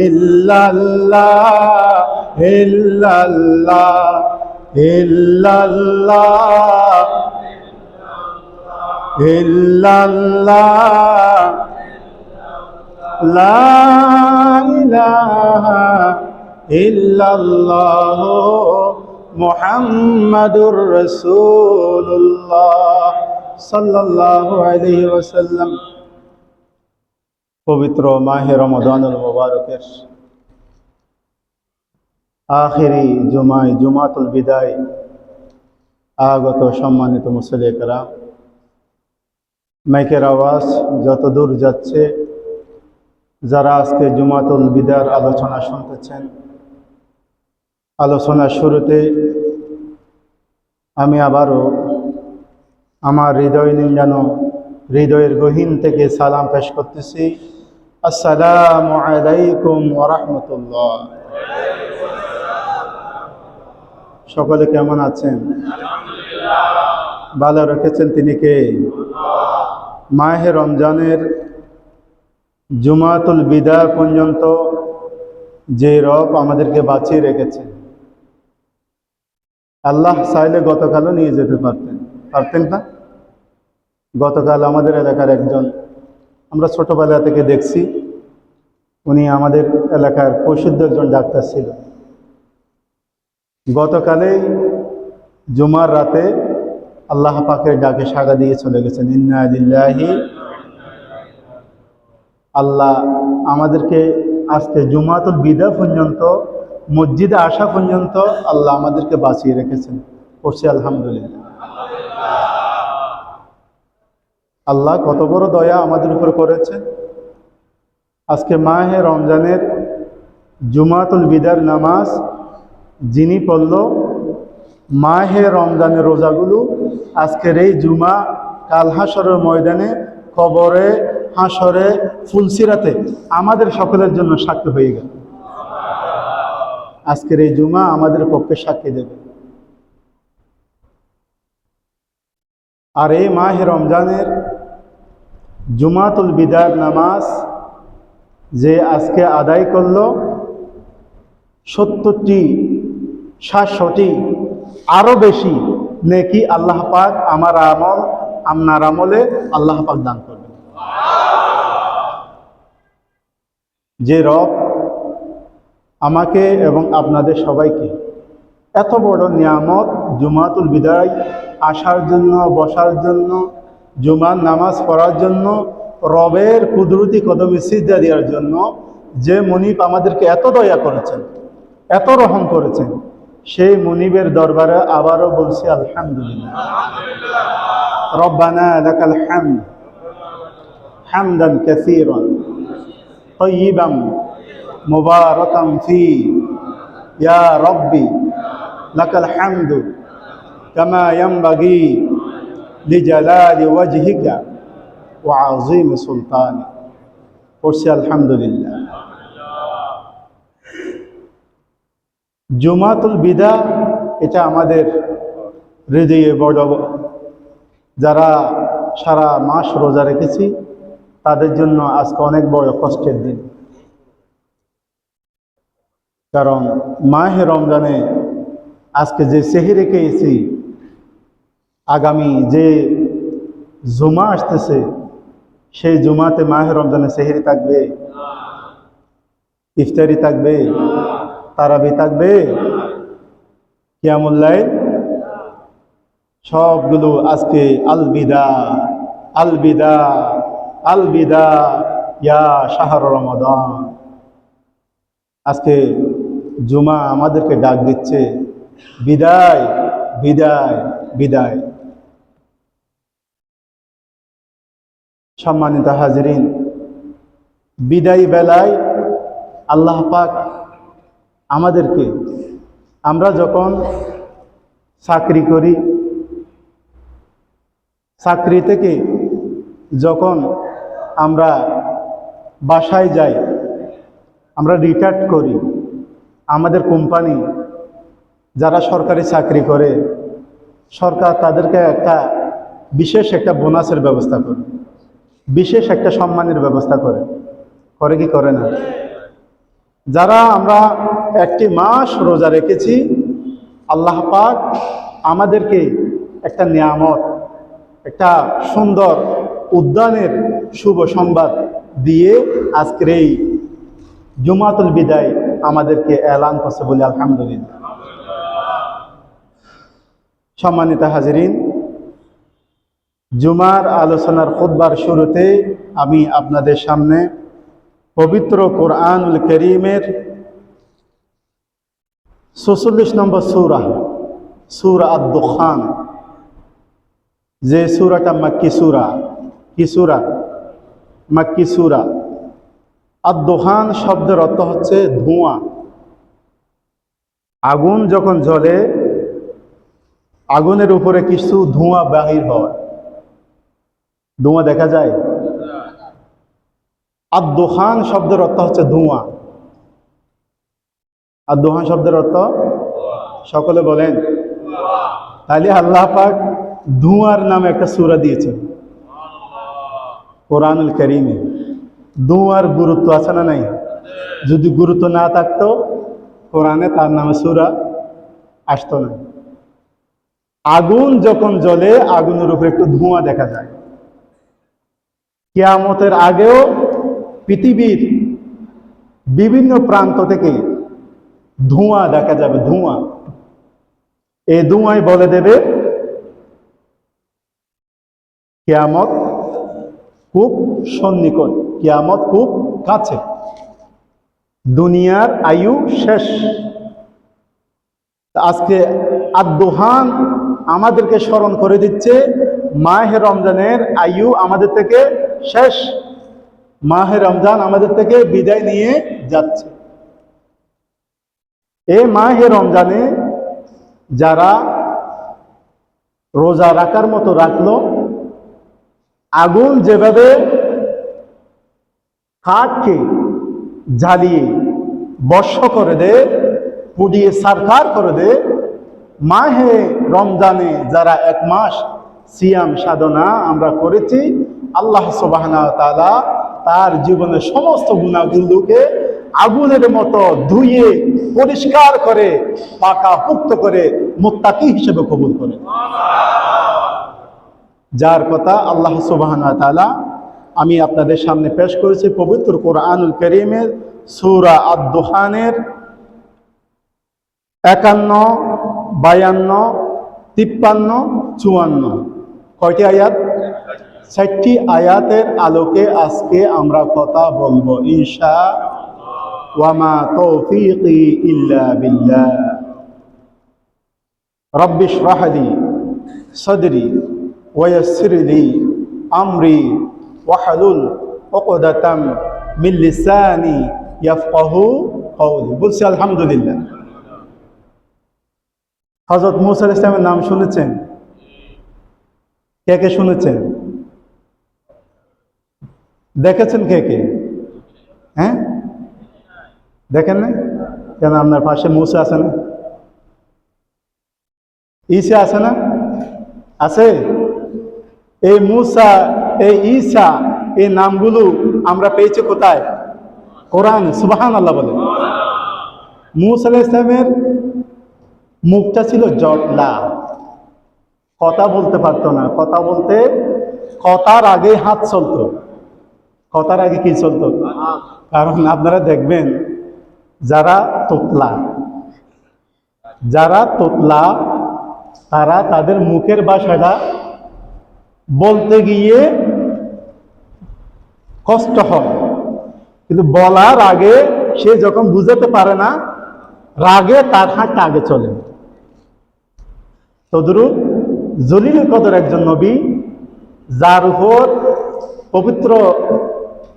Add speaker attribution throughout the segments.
Speaker 1: ইল্লাল্লাহ ইল্লাল্লাহ ইল্লাল্লাহ ইল্লাল্লাহ লা ইলাহা ইল্লাল্লাহ মুহাম্মাদুর রাসূলুল্লাহ সাল্লাল্লাহু আলাইহি ওয়াসাল্লাম। পবিত্র মাহে রমাদানুল মুবারকের আখিরি জুমায় জুমাতুল বিদায় আগত সম্মানিত মুসল্লি কেরাম, মাইকের আওয়াজ যত দূর যাচ্ছে, যারা আজকে জুমাতুল বিদার আলোচনা শুনতেছেন, আলোচনার শুরুতে আমি আবারও আমার হৃদয় নিংড়ানো হৃদয়ের গহীন থেকে সালাম পেশ করতেছি। আসসালামু আলাইকুম ওয়া রাহমাতুল্লাহ। সকলে কেমন আছেন? ভালো রেখেছেন তিনি কে? মাহে রমজানের জুমাতুল বিদা পর্যন্ত যে রব আমাদেরকে বাঁচিয়ে রেখেছেন, আল্লাহ চাইলে গতকালও নিয়ে যেতে পারতেন না? গতকাল আমাদের এলাকার একজন, আমরা ছোটবেলা থেকে দেখছি, উনি আমাদের এলাকার প্রসিদ্ধ একজন ডাক্তার ছিল। গতকালেই জুমার রাতে আল্লাহ পাকের ডাকে সাড়া দিয়ে চলে গেছেন। ইন্না লিল্লাহি। আল্লাহ আমাদেরকে আজকে জুমাতুল বিদা পর্যন্ত, মসজিদে আসা পর্যন্ত আল্লাহ আমাদেরকে বাঁচিয়ে রেখেছেন। পড়ছি আলহামদুলিল্লাহ। আল্লাহ কত বড় দয়া আমাদের উপর করেছে। আজকে মাহে রমজানের জুমাতুল বিদার নামাজ যিনি পড়ল, মাহে রমজানের রোজাগুলো আজকের এই জুমা কাল হাসরের ময়দানে, কবরে, হাসরে, ফুলসিরাতে আমাদের সকলের জন্য সাক্ষী হয়ে গেল। আজকের এই জুমা আমাদের পক্ষে সাক্ষী দেবে। আর এই মাহে রমজানের জুমাতুল বিদার নামাজ যে আজকে আদায় করল, 70টি 700টি আরো বেশি নেকি আল্লাহ পাক আমার আমল, আপনার আমলে আল্লাহ পাক দান করবেন। যে রব আমাকে এবং আপনাদের সবাইকে এত বড় নিয়ামত জুমাতুল বিদায় আসার জন্য, বসার জন্য, জুমার নামাজ পড়ার জন্য, রবের কুদরতি কদমে সিজদা দেওয়ার জন্য যে মুনিব আমাদেরকে এত দয়া করেছেন, এত রহম করেছেন, সেই মুনিবের দরবারে আবারও বলছি আলহামদুলিল্লাহ। রব্বানা লাকাল হামদ হামদান কাসীরান তাইয়িবান মুবারাকান ফি ইয়া রব্বি লাকাল হামদু কামা ইয়ানবাগি লিজালালি ওয়াজহিকা ওয়া আযীমি সুলতানি। পড়ছি আলহামদুলিল্লাহ। জুমাতুল বিদা এটা আমাদের হৃদয়ে বড়, যারা সারা মাস রোজা রেখেছি তাদের জন্য আজকে অনেক বড় কষ্টের দিন। কারণ মাহে রমজানে আজকে যে সেহরি খেয়েছি, আগামী যে জুমা আসতেছে সেই জুমাতে মাহে রমজানে সেহরি থাকবে, ইফতারি থাকবে, তারাবি থাকবে, কিয়ামুল লাইল, সবগুলো আজকে আলবিদা আলবিদা আলবিদা ইয়া শাহর রমাদান। আজকে জুমা আমাদেরকে ডাক দিচ্ছে, বিদায় বিদায় বিদায়। সম্মানিত হাজিরিন, বিদায় বেলায় আল্লাহ পাক আমাদেরকে, আমরা যখন চাকরি করি, চাকরি থেকে যখন আমরা বাসায় যাই, আমরা রিটায়ার্ড করি, আমাদের কোম্পানি যারা সরকারি চাকরি করে, সরকার তাদেরকে বিশেষ একটা বোনাসের ব্যবস্থা করে, বিশেষ একটা সম্মানের ব্যবস্থা করে কি করে না? যারা আমরা একটি মাস রোজা রেখেছি, আল্লাহ পাক আমাদেরকে একটা নিয়ামত, একটা সুন্দর উদ্যানের শুভ সংবাদ দিয়ে আজকের এই জুমাতুল বিদায় আমাদেরকে এলান করছে বলে আলহামদুলিল্লাহ। সম্মানিত হাজিরিন, জুমার আলোচনার খুতবার শুরুতে আমি আপনাদের সামনে পবিত্র কোরআনুল কারীমের ৪৬ নম্বর সূরা আদ-দুখান, যে সূরাটা মাক্কি সূরা, কি সূরা? মাক্কি সূরা। আদ-দুখান শব্দের অর্থ হচ্ছে ধোঁয়া। আগুন যখন জ্বলে, আগুনের উপরে কিছু ধোঁয়া বাহির হয়, ধোঁয়া দেখা যায়। আদ-দুখান শব্দের অর্থ হচ্ছে ধোঁয়া। আদ-দুখান শব্দের অর্থ সকলে বলেন। তাহলে আল্লাহ পাক ধোঁয়ার নামে একটা সূরা দিয়েছেন কোরআনুল কারীমে। ধোঁয়ার গুরুত্ব আছে না নাই? যদি গুরুত্ব না থাকতো কোরআনে তার নামে সূরা আসতো না। আগুন যখন জ্বলে, আগুনের উপরে একটু ধোঁয়া দেখা যায়। কিয়ামতের আগেও পৃথিবীর বিভিন্ন প্রান্ত থেকে ধোঁয়া দেখা যাবে, ধোঁয়া। এই ধোঁয়াই বলে দেবে কিয়ামত খুব সন্নিকট, কিয়ামত খুব কাছে, দুনিয়ার আয়ু শেষ। আজকে আদ-দুখান আমাদেরকে স্মরণ করে দিচ্ছে মাহে রমজানের আয়ু আমাদের থেকে শেষ, মাহে রমজান আমাদের থেকে বিদায় নিয়ে যাচ্ছে। এই মাহে রমজানে যারা রোজা রাখার মতো রাখলো, আগুন যেভাবে কাঠকে জ্বালিয়ে বর্ষ করে দেয়, পুড়িয়ে ছারখার করে দেয়, মাহে রমজানে যারা এক মাস সিয়াম সাধনা আমরা করেছি, আল্লাহ সুবহানাহু ওয়া তাআলা তার জীবনের সমস্ত গুনাহগুলোকে আগুনের মতো ধুয়ে পরিষ্কার করে পাকা পুক্ত করে মুত্তাকি হিসেবে কবুল করে। যার কথা আল্লাহ সুবহানাহু ওয়া তাআলা আমি আপনাদের সামনে পেশ করেছি পবিত্র কোরআনুল কারীমের সূরা আদ-দুখানের ৫১, ৫২, ৫৩, ৫৪ কয়টি আয়াত? ৬০টি আয়াতের আলোকে আজকে আমরা কথা বলবো ইনশাআল্লাহ। ওয়া মা তৌফীকি ইল্লা বিল্লাহ। রব্বি ইশরাহ লি সাদরি ওয়া ইয়াসসির লি আমরি ওয়াহলুল উকদাতাম মিন লিসানি ইয়াফকাহু কওলি। বলছি আলহামদুলিল্লাহ। হযরত মূসা আলাইহিস সালামের নাম শুনেছেন? কে কে শুনেছেন? দেখেছেন কে কে? হ্যাঁ, দেখেন না কেন? আপনার পাশে মূসা আছে না? ঈসা আছে না? আছে। এই মূসা, এই ঈসা, এই নামগুলো আমরা পেয়েছি কোথায়? কোরআন। সুবহানাল্লাহ বলে। মূসা আলাইহিস সালামের মুখটা ছিল জটলা, কথা বলতে পারতো না। কথা বলতে, কথার আগে হাত চলতো। কথার আগে কি চলতো? কারণ আপনারা দেখবেন যারা তোতলা, তারা তাদের মুখের ভাষাটা বলতে গিয়ে কষ্ট হয়, কিন্তু বলার আগে সে যখন বুঝাতে পারে না, রাগে তার হাতটা আগে চলে। তদ্রুপ জলিলুল কদর একজন নবী, যার উপর পবিত্র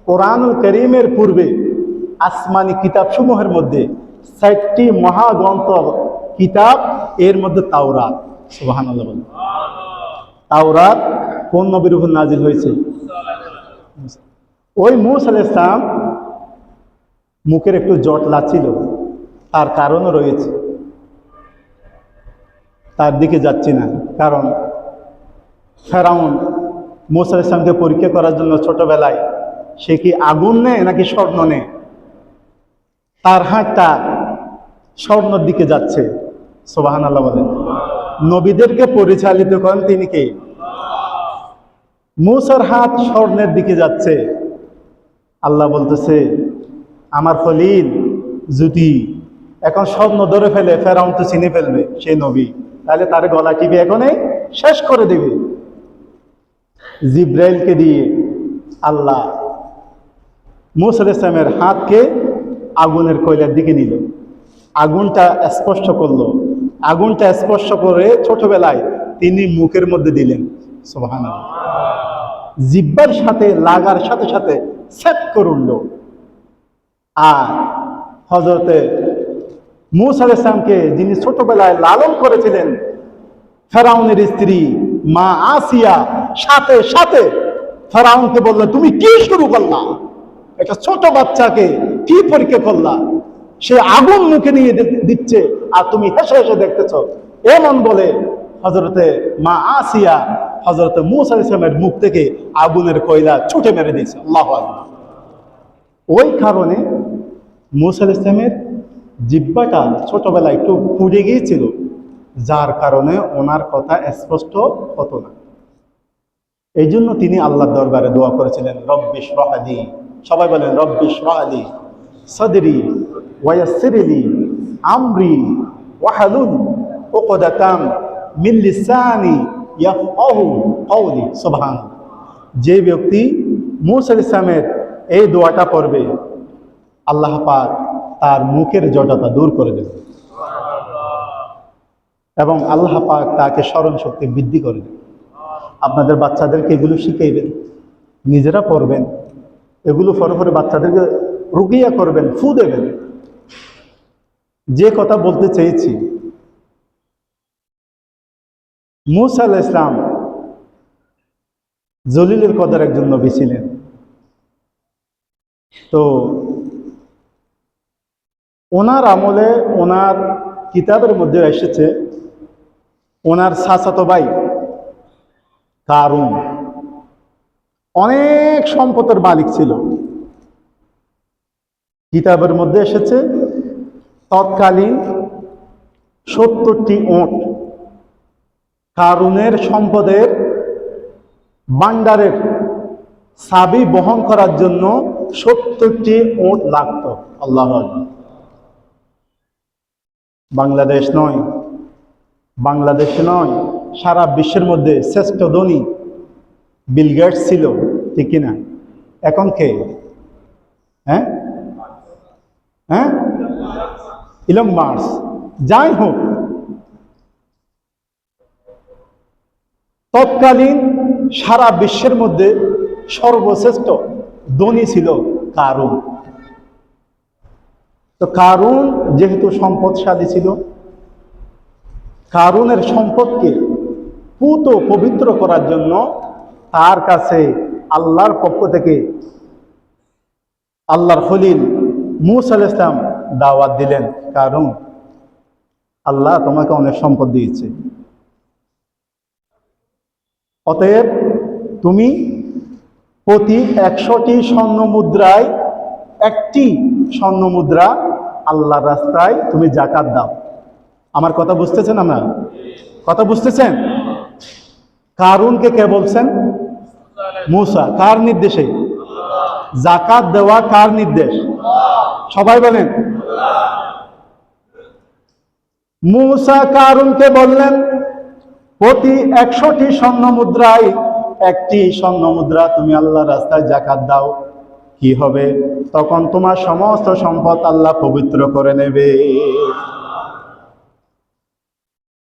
Speaker 1: কোরআনুল কারীমের পূর্বে আসমানি কিতাবসমূহের মধ্যে ৬০টি মহাগ্রন্থ কিতাব, এর মধ্যে তাওরাত। সুবহানাল্লাহ বলেন। তাওরাত কোন নবীর উপর নাজিল হয়েছে? ওই মূসা আলাইহিস সালাম মুখের একটু জটলা ছিল, তার কারণও রয়েছে। তার দিকে যাচ্ছি না, কারণ ফেরাউন মূসা আলাইহিস সালামকে পরীক্ষা করার জন্য ছোটবেলায় সে কি আগুন নেয় নাকি স্বর্ণ নেয়? তার হাতটা স্বর্ণের দিকে যাচ্ছে। সুবহানাল্লাহ বলেন। নবীদেরকে পরিচালিত করেন তিনি কে? মূসার হাত স্বর্ণের দিকে যাচ্ছে। আল্লাহ বলতেছে, আমার খলিল যদি এখন স্বর্ণ ধরে ফেলে, ফেরাউন তো চিনে ফেলবে সেই নবী, তাহলে তার গলা টিপে এখনই শেষ করে দেবে। জিব্রাইলকে দিয়ে আল্লাহ মূসা আলাইহিস সালামের হাতকে আগুনের কয়লার দিকে নিল, আগুনটা স্পর্শ করলো, আগুনটা স্পর্শ করে ছোটবেলায় তিনি মুখের মধ্যে দিলেন। সুবহানাল্লাহ। জিব্বার সাথে লাগার সাথে সাথে সেট করে উঠল। আর হযরতে মূসা আলাইহিস সালামকে যিনি ছোটবেলায় লালন করেছিলেন ফেরাউনের স্ত্রী মা আসিয়া, সাথে সাথে ফেরাউনকে বলল, তুমি কি শুরু করলা? একটা ছোট বাচ্চাকে কি পরীক্ষা করলা? সে আগুন মুখে নিয়ে দিচ্ছে আর তুমি হেসে হেসে দেখতেছ। এমন বলে হযরতে মা আসিয়া হযরতে মূসা আলাইহিস সালামের মুখ থেকে আগুনের কয়লা ছুটে মেরে দিয়েছে। আল্লাহু আকবার। ওই কারণে মূসা আলাইহিস সালামের জিহ্বাটা ছোটবেলায় একটু পুড়ে গিয়েছিল, যার কারণে ওনার কথা স্পষ্ট হতো না। এই জন্য তিনি আল্লাহর দরবারে দোয়া করেছিলেন, রব্বি ইশরাহ লি, সবাই বলেন রব্বি ইশরাহ লি সাদরি ওয়া ইয়াসসির লি আমরি ওয়াহলুল উকদাতাম মিন লিসানি ইয়াফকাহু কওলি। সুবহানাল্লাহ। যে ব্যক্তি মূসা আলাইহিস সালামের এই দোয়াটা পড়বে, আল্লাহ পাক তার মুখের জড়তা দূর করে দেবে এবং আল্লাহ পাক তাকে স্মরণ শক্তি বৃদ্ধি করে দেবে। আপনাদের বাচ্চাদেরকে এগুলো শিখাইবেন, নিজেরা পড়বেন, এগুলো পরে পরে বাচ্চাদেরকে রুকিয়া করবেন, ফু দেবেন। যে কথা বলতে চেয়েছি, মূসা আলাইহিস সালাম জলিলের কদর একজন নবী ছিলেন। তো ওনার আমলে ওনার কিতাবের মধ্যে এসেছে ওনার চাচাতো ভাই কারুন অনেক সম্পদের মালিক ছিল। কিতাবের মধ্যে এসেছে তৎকালীন 70টি উট কারুনের সম্পদের ভান্ডারের চাবি বহন করার জন্য 70টি উট লাগতো। আল্লাহু আকবার। বাংলাদেশ নয়, সারা বিশ্বের মধ্যে শ্রেষ্ঠ ধনী বিল গেটস ছিল, ঠিক কিনা? এখন কে? হ্যাঁ, ইলন মাস্ক। যাই হোক, তৎকালীন সারা বিশ্বের মধ্যে সর্বশ্রেষ্ঠ ধনী ছিল কারুন। তো কারুন যেহেতু সম্পদশালী ছিল, কারুনের সম্পদকে পুত পবিত্র করার জন্য তার কাছে আল্লাহর পক্ষ থেকে আল্লাহর খলিল মূসা আলাইহিস সালাম দাওয়াত দিলেন, কারুন আল্লাহ তোমাকে অনেক সম্পদ দিয়েছে, অতএব তুমি প্রতি 100টি স্বর্ণ মুদ্রায় একটি স্বর্ণ মুদ্রা আল্লাহর রাস্তায় তুমি যাকাত দাও। আমার কথা বুঝতেছেন? আপনার কথা বুঝতেছেন? কারুনকে কে বলছেন? মূসা। কার নির্দেশে? যাকাত দেওয়া কার নির্দেশ? সবাই বলেন। মূসা কারুনকে বললেন, প্রতি 100টি স্বর্ণ মুদ্রায় একটি স্বর্ণ মুদ্রা তুমি আল্লাহর রাস্তায় যাকাত দাও। কি হবে? তখন তোমার সমস্ত সম্পদ আল্লাহ পবিত্র করে নেবে।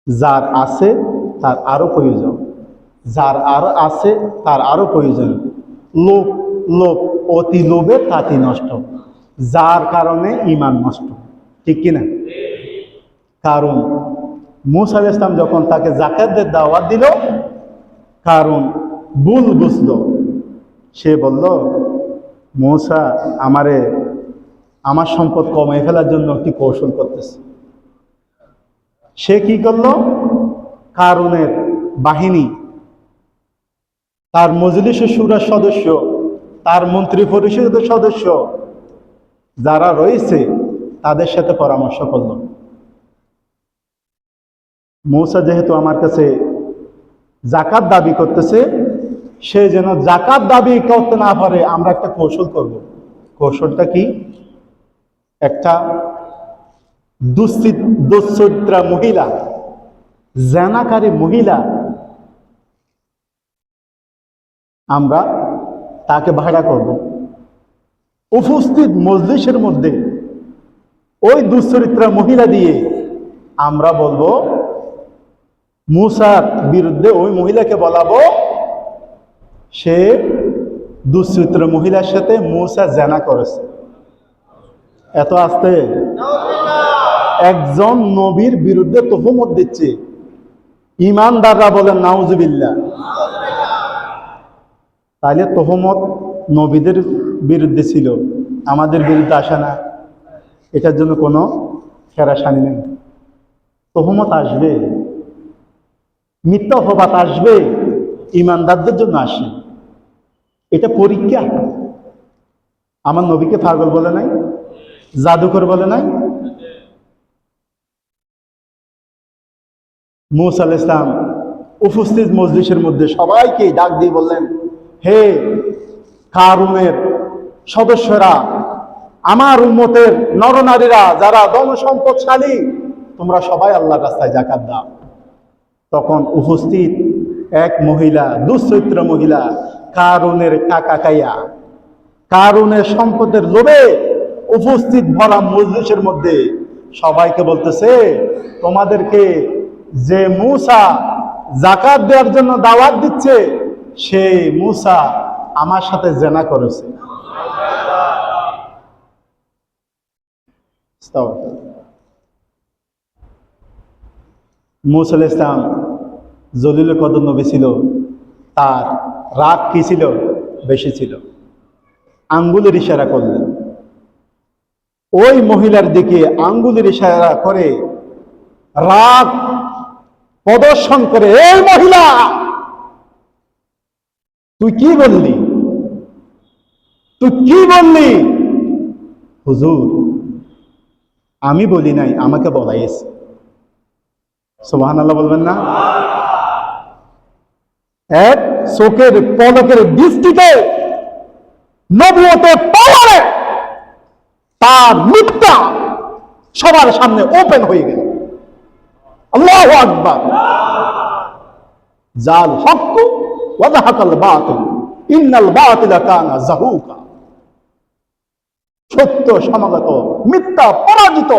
Speaker 1: যার আছে তার আরো প্রয়োজন, যার আর আছে তার আরো প্রয়োজন। লোভ অতি লোভে তাতি নষ্ট, যার কারণে ঈমান নষ্ট, ঠিক কিনা? কারণ মূসা আলাইহিস সালাম যখন তাকে যাকাতের দাওয়াত দিল, কারণ ভুল বুঝল। সে বলল, মূসা আমার সম্পদ কমাই ফেলার জন্য একটি কৌশল করতেছে। সে কি করলো? কারুনের বাহিনী, তার মজলিসে শুরার সদস্য, তার মন্ত্রী পরিষদের সদস্য যারা রয়েছে, তাদের সাথে পরামর্শ করল, মূসা যেহেতু আমার কাছে যাকাত দাবি করতেছে, সে যেন যাকাত দাবি করতে না পারে, আমরা একটা কৌশল করব। কৌশলটা কি? একটা দুশ্চরিত্রা মহিলা, জেনাকারী মহিলা, আমরা তাকে ভাড়া করব। উপস্থিত মজলিসের মধ্যে ওই দুশ্চরিত্রা মহিলা দিয়ে আমরা বলবো, মূসার বিরুদ্ধে ওই মহিলাকে বলাবো সে দুশ্চরিত্র মহিলার সাথে মূসা জেনা করেছে। এত আস্তে একজন নবীর বিরুদ্ধে তোহমত দিচ্ছে, ইমানদাররা বলেন নাউজুবিল্লাহ। তাহলে তোহমত নবীদের বিরুদ্ধে ছিল, আমাদের বিরুদ্ধে আসে না, এটার জন্য কোনো ফেরাসানি নেই। তোহমত আসবে, মিথ্যা অপবাদ আসবে, ইমানদারদের জন্য আসে, এটা পরীক্ষা। আমার নবীকে পাগল বলে নাই, জাদুকর বলে নাই। মূসা আলাইহিস সালাম উপস্থিত মজলিসের মধ্যে সবাইকে ডাক দিয়ে বললেন, হে কারুনের সদস্যরা, আমার উম্মতের নরনারীরা, যারা ধন সম্পদশালী, তোমরা সবাই আল্লাহর রাস্তায় যাকাত দাও। তখন উপস্থিত এক মহিলা, দুশ্চরিত্র মহিলা, কারুনের টাকা খাইয়া, কারুনের সম্পদের লোভে উপস্থিত ভরা মজলিসের মধ্যে সবাইকে বলতেছে, তোমাদেরকে যে মূসা যাকাত দেওয়ার জন্য দাওয়াত দিচ্ছে, সেই মূসা আমার সাথে জেনা করেছে। মূসা আলাইহিস সালাম জলিল কদর নবী ছিল, তার রাগ কি ছিল? বেশি ছিল। আঙ্গুলের ইশারা করলেন, ওই মহিলার দিকে আঙ্গুলের ইশারা করে রাগ প্রদর্শন করে, এই মহিলা তুই কি বললি? তুই কি বললি? হুজুর আমি বলি নাই, আমাকে বলাইছে। সুবহানাল্লাহ বলবেন না? এক চোখের পলকের দৃষ্টিতে নবুয়তের পাওয়ারে তার মিথ্যা সবার সামনে ওপেন হয়ে গেল। আল্লাহু আকবার। জাল হক ওয়া যাহাকাল বাতিল ইন্নাল বাতিলা কানা যাহুকা। সত্য সমাগত, মিথ্যা পরাজিত।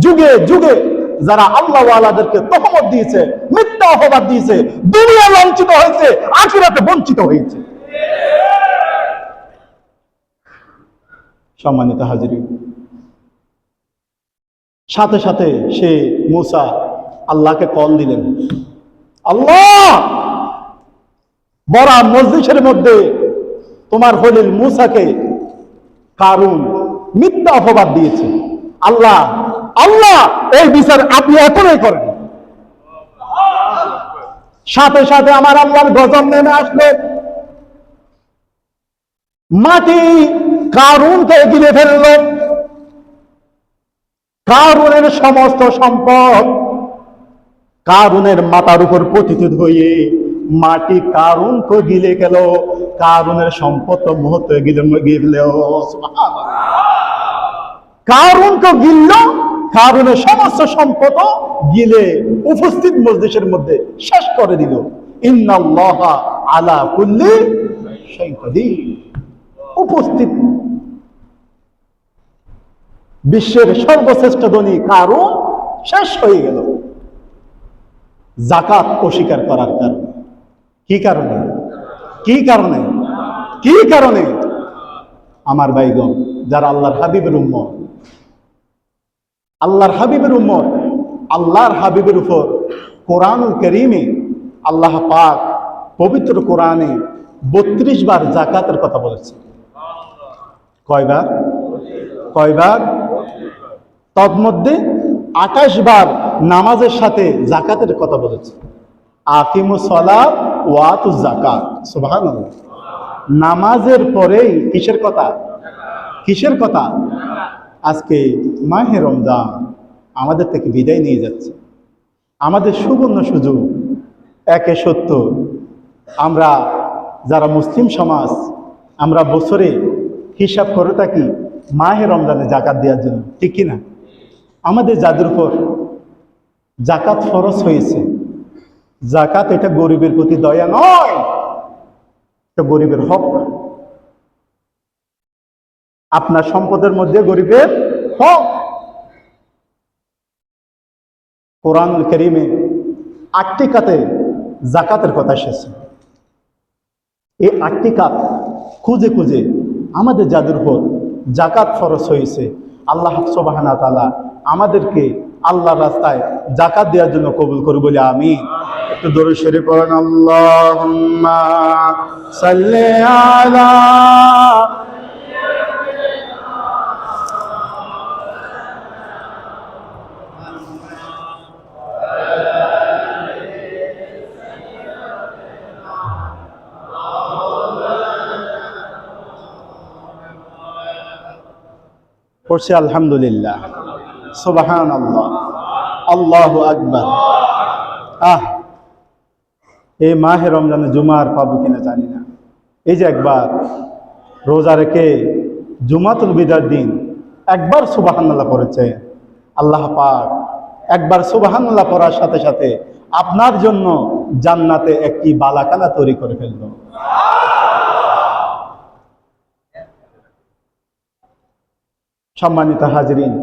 Speaker 1: যুগে যুগে যারা আল্লাহ ওয়ালাদেরকে তহমত দিয়েছে, মিথ্যা অপবাদ দিয়েছে, দুনিয়া লাঞ্ছিত হয়েছে, আখিরাতে বঞ্চিত হয়েছে। সম্মানিত হাজিরিন, সাথে সাথে সে মূসা আল্লাহকে কল দিলেন, আল্লাহ বড় মজলিসের মধ্যে তোমার খলিল মূসাকে কারুন মিথ্যা অপবাদ দিয়েছে। আল্লাহ আল্লাহ এই বিচার আপনি এখনই করেন। সাথে সাথে আমার আল্লাহর গজব নেমে আসলো, মাটি কারুনকে গিলে ফেলল। কারুনের সমস্ত সম্পদ কারুনের মাথার উপর পতিত হয়ে মাটি কারুনকে গিলে গেল। কারুনের সম্পদ মুহূর্তে গিলে কারুনকে গিলল, কারুনের সমস্ত সম্পদ গিলে উপস্থিত মজলিসের মধ্যে শেষ করে দিল। ইন্নাল্লাহা আলা কুল্লি শাইইন কাদির। উপস্থিত বিশ্বের সর্বশ্রেষ্ঠ ধনী কারুন শেষ হয়ে গেল যাকাত অস্বীকার করার কারণে। কি কারণে? কি কারণে? কি কারণে? আমার ভাইগণ, যারা আল্লাহর হাবিবের উম্মত, আল্লাহর হাবিবের উম্মত, আল্লাহর হাবিবের উপর কোরআনুল কারীমে আল্লাহ পাক পবিত্র কোরআনে 32 বার যাকাতের কথা বলেছে। কয়বার? কয়বার? তন্মধ্যে 28 বার নামাজের সাথে যাকাতের কথা বলেছে। আকিমুস সালাত ওয়া আতুজ যাকাত। সুবহানাল্লাহ। নামাজের পরেই কিসের কথা? কিসের কথা? আজকে মাহে রমজান আমাদের থেকে বিদায় নিয়ে যাচ্ছে। আমাদের সুবর্ণ সুযোগ, একে সত্য আমরা যারা মুসলিম সমাজ, আমরা বছরে হিসাব করে থাকি মাহে রমজানে জাকাত দেওয়ার জন্য, ঠিক কিনা? আমাদের যাদের উপর জাকাত ফরজ হয়েছে, জাকাত এটা গরিবের প্রতি দয়া নয়, এটা গরিবের হক। আপনার সম্পদের মধ্যে গরিবের হক। কোরআনুল কারীমে 8টি খাতে জাকাতের কথা এসেছে। এই 8টি খাত খুঁজে খুঁজে আমাদের যাদের উপর জাকাত ফরজ হয়েছে, আল্লাহ সুবহানাহু ওয়া তাআলা আমাদেরকে আল্লাহর রাস্তায় জাকাত দেওয়ার জন্য কবুল করুন বলে আমিন। একটু দরুদ শরীফ পড়েন, আল্লাহুম্মা সাল্লি আলা। পড়ছি আলহামদুলিল্লাহ, সুবহানাল্লাহ, আল্লাহু আকবার। এই মাহে রমজানে জুমার পাবো কিনা জানি না। এই যে একবার রোজা রেখে জুমাতুল বিদার দিন একবার সুবহানাল্লাহ পড়েছে, আল্লাহ পাক একবার সুবহানাল্লাহ পড়ার সাথে সাথে আপনার জন্য জান্নাতে একটি বালাখানা তৈরি করে ফেলল। সম্মানিত হাজরিন,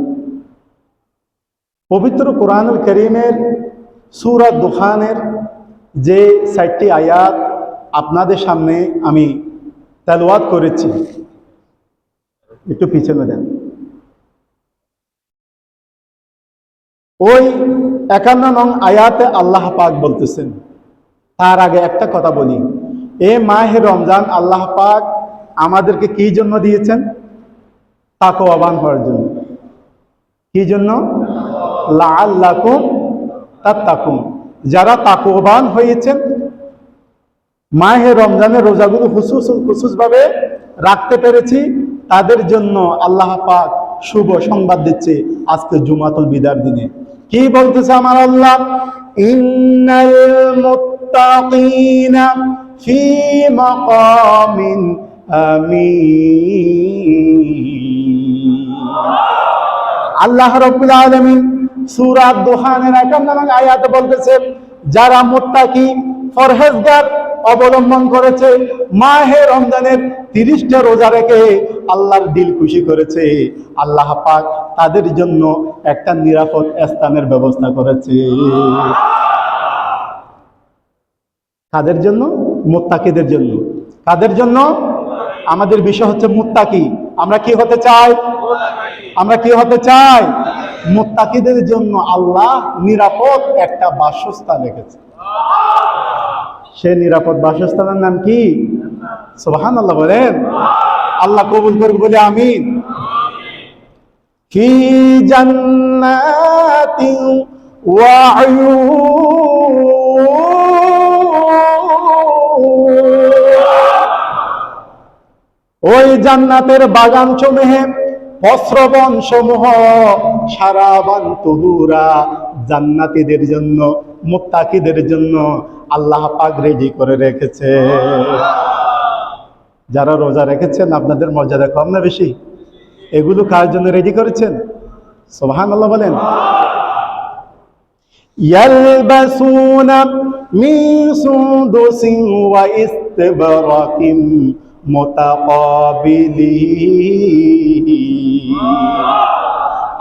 Speaker 1: পবিত্র কোরআনুল কারীমের সূরা দুখানের যে 4টি আয়াত আপনাদের সামনে আমি তেলাওয়াত করেছি, একটু পিছনে দেন। ওই 51 নং আয়াতে আল্লাহ পাক বলতেছেন, তার আগে একটা কথা বলি, এই মাহে রমজান আল্লাহ পাক আমাদেরকে কি জন্য দিয়েছেন? তাকওয়াবান হওয়ার জন্য। কি জন্য? লাআল্লাকুম তাত্তাকুন। যারা তাকওয়াবান হয়েছেন, মাহে রমজানের রোজাগুলো খুশুসভাবে রাখতে পেরেছি, তাদের জন্য আল্লাহ পাক শুভ সংবাদ দিচ্ছে আজকে জুমাতুল বিদার দিনে। কি বলতেছে আমার আল্লাহ? ইন্নাল মুত্তাকিনা ফি মাকামিন আমিন। আল্লাহ রাব্বুল আলামিন সূরা দুখানের 51 নং আয়াতে বলতেছেন, যারা মুত্তাকি পরহেজগার অবলম্বন করেছে, মাহে রমজানের 30টা রোজা রেখে আল্লাহর দিল খুশি করেছে, আল্লাহ পাক তাদের জন্য একটা নিরাপদ স্থানের ব্যবস্থা করেছে। কাদের জন্য? মুত্তাকিদের জন্য। কাদের জন্য? আমাদের বিষয় হচ্ছে মুত্তাকি। আমরা কি হতে চাই? আমরা কি হতে চাই? মুত্তাকিদের জন্য আল্লাহ নিরাপদ একটা বাসস্থান রেখেছে। সে নিরাপদ বাসস্থানের নাম কি? সুবহানাল্লাহ বলেন। আল্লাহ কবুল করুক বলে আমিন। ফি জান্নাতিন ওয়া উয়ুন। ওই জান্নাতের বাগান সমূহে, প্রস্রবণ সমূহ সারাবান তুহুরা, জান্নাতীদের জন্য, মুত্তাকিদের জন্য আল্লাহ পাক রেডি করে রেখেছে। যারা রোজা রেখেছেন আপনাদের মর্যাদা কম না বেশি? এগুলো কার জন্য রেডি করেছেন? সুবহানাল্লাহ বলেন। ইয়ালবাসুনা মিন সুনদুসিন ওয়া ইস্তাবরাকিন মুতাকাবিলিন।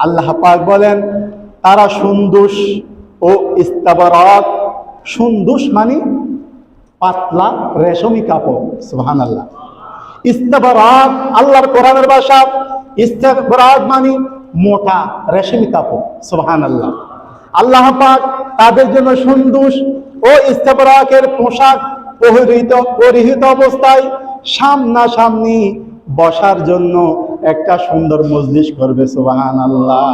Speaker 1: আল্লাহ পাক বলেন, তারা সুন্দুস ও ইস্তাবরাক। সুন্দুস মানে পাতলা রেশমি কাপড়। সুবহানাল্লাহ। ইস্তাবরাক আল্লাহর কোরআনের ভাষা। ইস্তাবরাক মানে মোটা রেশমি কাপড়। সুবহানাল্লাহ। আল্লাহ পাক তাদের জন্য সুন্দুস ও ইস্তাবরাকের পোশাক পরিহিত অবস্থায় সামনাসামনি বসার জন্য একটা সুন্দর মজলিস করবে। সুবহানাল্লাহ।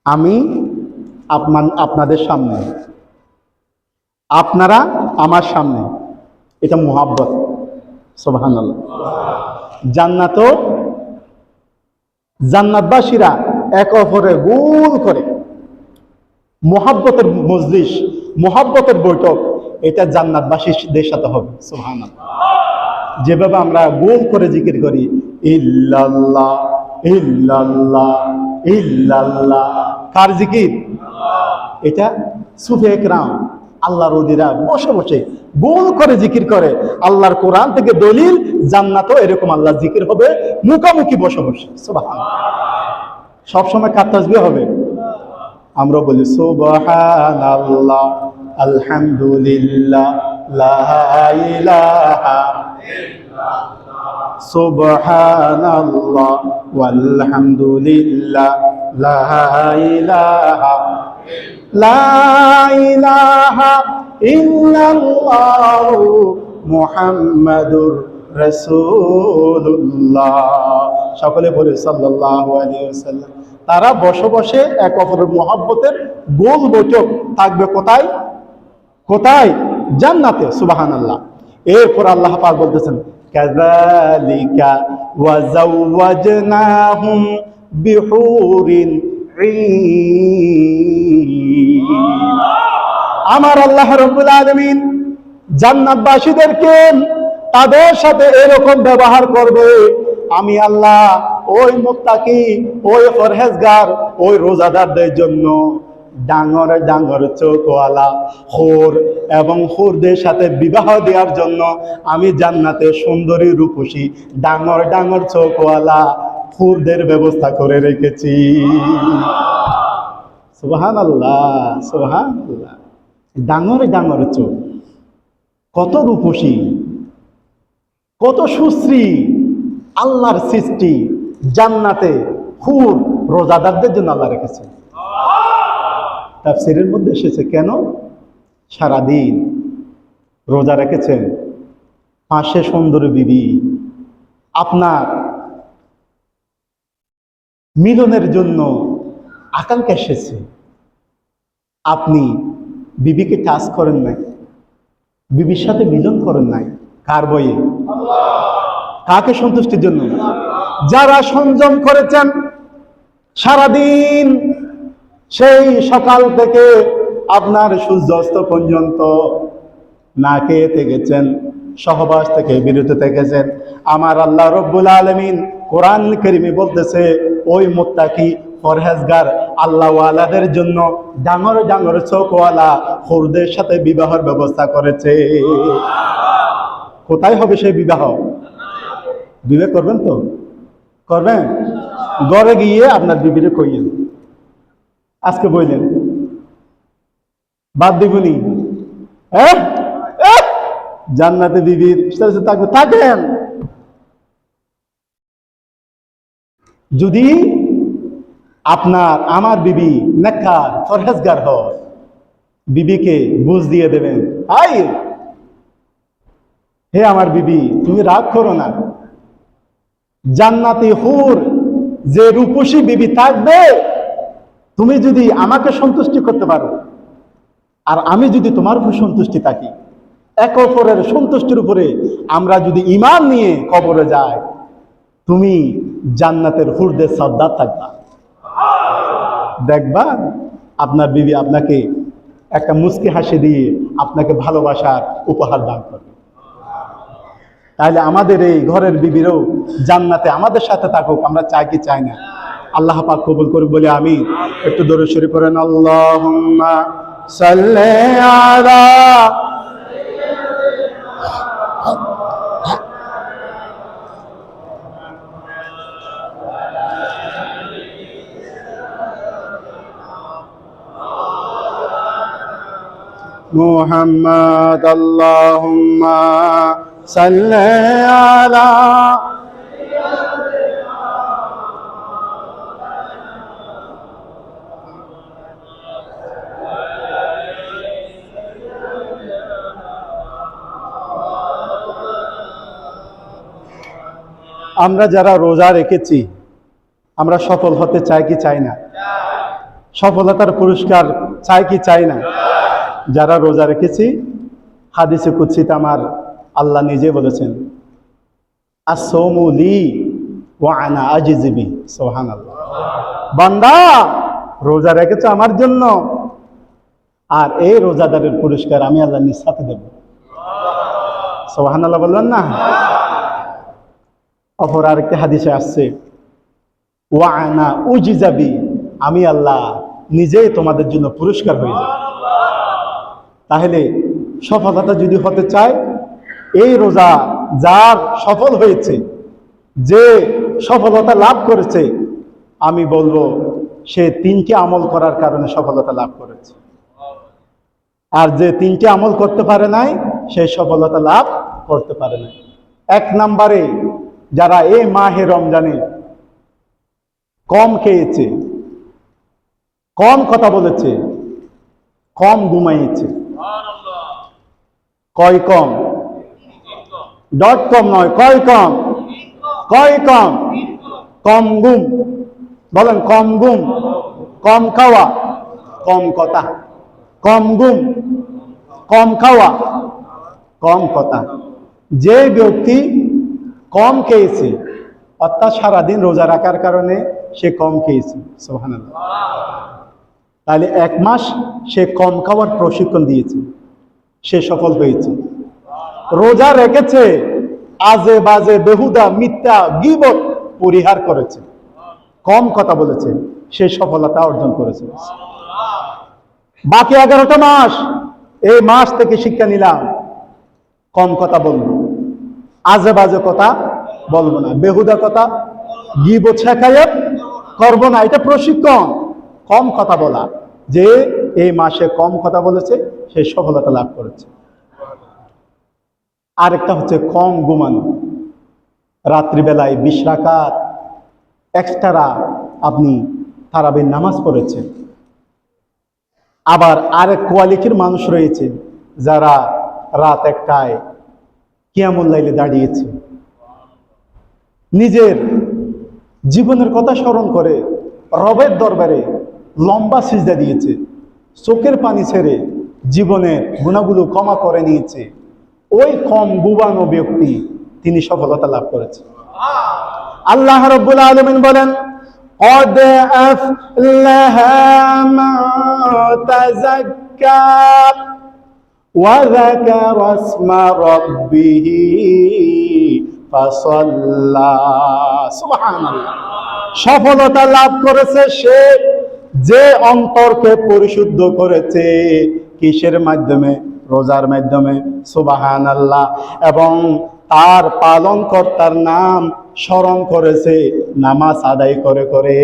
Speaker 1: আমি আপনাদের সামনে, আপনারা আমার সামনে, এটা মুহাব্বত। সুবহানাল্লাহ। জান্নাতবাসীরা এক অপরে গোল করে মোহাব্বতের মজলিস, মোহাব্বতের বৈঠক, এটা জান্নাতবাসীদের সাথে হবে। সুবহানাল্লাহ। যেভাবে আমরা গোল করে জিকির করি, ইল্লাল্লাহ ইল্লাল্লাহ ইল্লাল্লাহ, কার জিকির? এটা সুফি একরাম, আল্লাহর ওলিরা বসে বসে গোল করে জিকির করে। আল্লাহর কোরআন থেকে দলিল, জান্নাতও এরকম আল্লাহ জিকির হবে মুখামুখি বসে বসে। সুবহানাল্লাহ। সবসময় কার তাসবিহ হবে? আমরা বলি সুবহানাল্লাহ, আলহামদুলিল্লাহ, লা ইলাহা ইল্লাল্লাহ, সুবহানাল্লাহ ওয়ালহামদুলিল্লাহ, লা ইলাহা ইল্লাল্লাহ, মুহাম্মাদুর রাসূলুল্লাহ। সকলে বলে সাল্লাল্লাহু আলাইহি ওয়াসাল্লাম। তারা বসে বসে এক অপরের মুহাব্বতের গোল বৈঠক থাকবে কোথায়? কোথায়? জান্নাতে। সুবহানাল্লাহ। এরপর আল্লাহ পাক বলতেছেন, কাযালিকা ওয়া যাওয়াজনাহুম বিহুরিন ঈন। আমার আল্লাহ রাব্বুল আলামিন জান্নাতবাসীদেরকে তাদের সাথে এরকম ব্যবহার করবে। আমি আল্লাহ ওই মুত্তাকি, ওই পরহেজগার, ওই রোজাদারদের জন্য ডাঙর ডাঙর চোখওয়ালা হুর এবং হুরদের সাথে বিবাহ দেওয়ার জন্য আমি জান্নাতে সুন্দরী রূপসী ডাঙর ডাঙর চোখওয়ালা হুরদের ব্যবস্থা করে রেখেছি। সুবহানাল্লাহ, সুবহানাল্লাহ। ডাঙর ডাঙর চোখ, কত রূপসী, কত সুশ্রী আল্লাহর সৃষ্টি জান্নাতে হুর রোজাদারদের জন্য আল্লাহ রেখেছে। তাফসীরের মধ্যে এসেছে কেন? সারাদিন রোজা রেখেছেন, পাশে সুন্দরী বিবি, আপনার মিলনের জন্য আকাঙ্ক্ষা এসেছে, আপনি বিবিকে টাচ করেন নাই, বিবির সাথে মিলন করেন নাই। কার বয়ে? কাকে সন্তুষ্টির জন্য? যারা সংযম করেছেন সারাদিন, সেই সকাল থেকে আপনার সূর্যাস্ত পর্যন্ত না খেয়ে থেকেছেন, সহবাস থেকে বিরত থেকেছেন, আমার আল্লাহ রব্বুল আলামিন কোরআন কারীমে বলতেছে ওই মুত্তাকি পরহেজগার আল্লাহওয়ালাদের জন্য ডাঙর ডাঙর চোখওয়ালা হুরদের সাথে বিবাহের ব্যবস্থা করেছে। কোথায় হবে সেই বিবাহ? বিবাহ করবেন তো? করবেন? ঘরে গিয়ে আপনার বিবিরে কইয়েন, আজকে বললেন বাদ দিবনি, জান্নাতে বিবির সাথে থাকবে, থাকেন। যদি আপনার আমার বিবি নেককার পরহেজগার হয়, বিবিকে বুঝ দিয়ে দেবেন, আই হে আমার বিবি, তুমি রাগ করো না, জান্নাতি হুর যে রূপসী বিবি থাকবে, তুমি যদি আমাকে সন্তুষ্টি করতে পারো আর আমি যদি তোমার উপর সন্তুষ্টি থাকি, এক অপরের সন্তুষ্টির উপরে আমরা যদি ঈমান নিয়ে কবরে যাই, তুমি জান্নাতের হুরদের সর্দার থাকবা। দেখবা আপনার বিবি আপনাকে একটা মুস্কি হাসি দিয়ে আপনাকে ভালোবাসার উপহার দান করবে। তাহলে আমাদের এই ঘরের বিবিরও জান্নাতে আমাদের সাথে থাকুক, আমরা চাই কি চাই না? আল্লাহ পাক কবুল করুক বলে আমি একটু দরুদ শরীফ পড়েন, আল্লাহুম্মা সাল্লি আলা মুহাম্মাদ, আল্লাহুম্মা সাল্লি আলা। আমরা যারা রোজা রেখেছি, আমরা সফল হতে চাই কি চাই না? সফলতার পুরস্কার চাই কি চাই না? যারা রোজা রেখেছি, হাদিসে কুদসিতে আমার আল্লাহ নিজে বলেছেন, আস-সাওমু লি ওয়া আনা আজিজি বিহি, সুবহানাল্লাহ। বান্দা রোজা রেখেছে আমার জন্য, আর এই রোজাদারের পুরস্কার আমি আল্লাহ নিজ হাতে দেব। সুবহানাল্লাহ বললেন না? অপর আরেকটি হাদিসে আসছে, ওয়া আনা উজিজা বিহি, আমি আল্লাহ নিজেই তোমাদের জন্য পুরস্কার হয়ে যাব। তাহলে সফলতা যদি হতে চায়, এই রোজা যার সফল হয়েছে, যে সফলতা লাভ করেছে, আমি বলবো সে 3টি আমল করার কারণে সফলতা লাভ করেছে। আর যে 3টি আমল করতে পারে নাই, সে সফলতা লাভ করতে পারে নাই। 1 নম্বরে, যারা এই মাহে রমজানে কম খেয়েছে, কম কথা বলেছে, কম ঘুমাইছে। কয় কম? ডট কম নয়, কয় কম? কয় কম? কম ঘুম। বলেন, কম ঘুম, কম খাওয়া, কম কথা। কম ঘুম, কম খাওয়া, কম কথা। যে ব্যক্তি কম খেয়েছে, অর্থাৎ সারাদিন রোজা রাখার কারণে সে কম খেয়েছে, সুবহানাল্লাহ, তাহলে 1 মাস সে কম খাওয়ার প্রশিক্ষণ দিয়েছে, সে সফল হয়েছে। রোজা রেখেছে, আজে বাজে বেহুদা মিথ্যা গীবত পরিহার করেছে, কম কথা বলেছে, সে সফলতা অর্জন করেছে। বাকি 11টা মাস, এই মাস থেকে শিক্ষা নিলাম, কম কথা বলবো, আজে বাজে কথা বলবো না, বেহুদা কথা গীবত শেখায়ত করবো না। এটা প্রশিক্ষণ, কম কথা বলা। যে এই মাসে কম কথা বলেছে, সে সফলতা লাভ করেছে। আরেকটা হচ্ছে কম ঘুমানো। রাত্রিবেলায় 20 রাকাত এক্সট্রা আপনি তারাবির নামাজ পড়েছেন। আবার আরেক কোয়ালিটির মানুষ রয়েছে, যারা রাত 1টায় কিয়ামুল লাইলে দাঁড়িয়েছে, নিজের জীবনের কথা স্মরণ করে রবের দরবারে লম্বা সিজদা দিয়েছে, চোখের পানি ছেড়ে জীবনের গুনাহগুলো ক্ষমা করে নিয়েছে। ওই কম ঘুমানো ব্যক্তি, তিনি সফলতা লাভ করেছে। আল্লাহ রাব্বুল আলামিন বলেন, قد أفلح من تزكى وذكر اسم ربه فصلى, সুবহানাল্লাহ। সফলতা লাভ করেছে সে, যে অন্তরকে পরিশুদ্ধ করেছে, কিসের মাধ্যমে? রোজার মাধ্যমে, সুবহানাল্লাহ। এবং তার পালনকর্তার নাম স্মরণ করেছে নামাজ আদায় করে করে।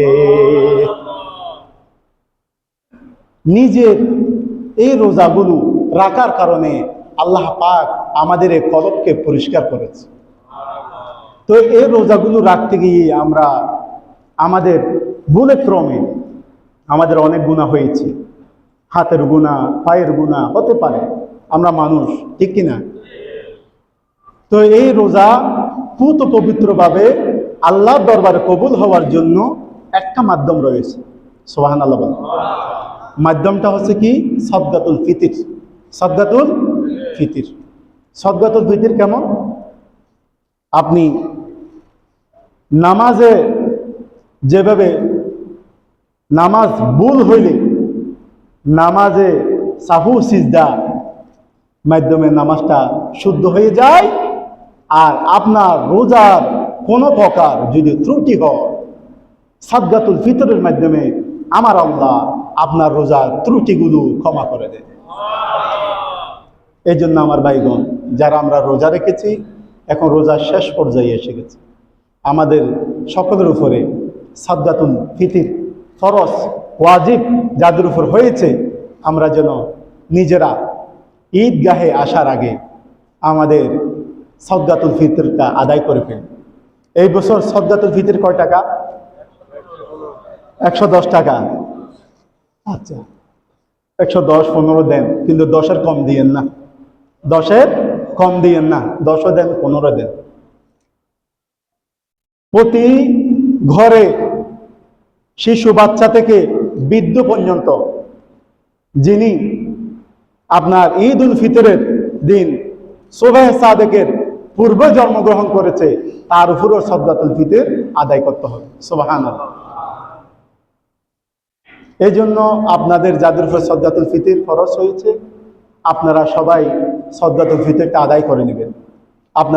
Speaker 1: নিজের এই রোজাগুলো রাখার কারণে আল্লাহ পাক আমাদের এই কলবকে পরিষ্কার করেছে। তো এই রোজাগুলো রাখতে গিয়ে আমরা আমাদের ভুলে ক্রমে আমাদের অনেক গুনাহ হয়েছে। হাতের গুনাহ, পায়ের গুনাহ হতে পারে, আমরা মানুষ, ঠিক কিনা? তো এই রোজা পুত পবিত্রভাবে আল্লাহর দরবারে কবুল হওয়ার জন্য একটা মাধ্যম রয়েছে, সুবহানাল্লাহ বলেন। মাধ্যমটা হচ্ছে কি? সদকাতুল ফিতর। সদকাতুল ফিতর। সদকাতুল ফিতর কেমন? আপনি নামাজে যেভাবে নামাজ ভুল হইলে নামাজে সাহু সিজদা মাধ্যমে নামাজটা শুদ্ধ হয়ে যায়, আর আপনার রোজার কোনো প্রকার যদি ত্রুটি হয়, সাদকাতুল ফিতরের মাধ্যমে আমার আল্লাহ আপনার রোজার ত্রুটিগুলো ক্ষমা করে দেয়। এই জন্য আমার ভাইগণ, যারা আমরা রোজা রেখেছি, এখন রোজার শেষ পর্যায়ে এসে গেছে, আমাদের সকলের উপরে সাদকাতুল ফিতর ফরজ ওয়াজিব যাদের উপর হয়েছে, আমরা যেন নিজেরা ঈদগাহে আসার আগে আমাদের সদকাতুল ফিতরটা আদায় করে ফেলি। এই বছর সদকাতুল ফিতর কয় টাকা? 110 টাকা। আচ্ছা, 110, 15 দেন, কিন্তু 10-এর কম দিয়েন না, 10-এর কম দিয়েন না, 10ও দেন, 15 দেন। প্রতি ঘরে শিশু বাচ্চা থেকে বৃদ্ধ পর্যন্ত যিনি আপনার ঈদ উল ফিতরের দিন সুবহে সাদেকের পূর্বে জন্মগ্রহণ করেছে তার উপরও সদকাতুল ফিতর আদায় করতে হবে। সুবহানাল্লাহ। এই জন্য আপনাদের যাদের উপর সদকাতুল ফিতর খরচ হয়েছে, আপনারা সবাই সদকাতুল ফিতরটা আদায় করে নেবেন। আপনার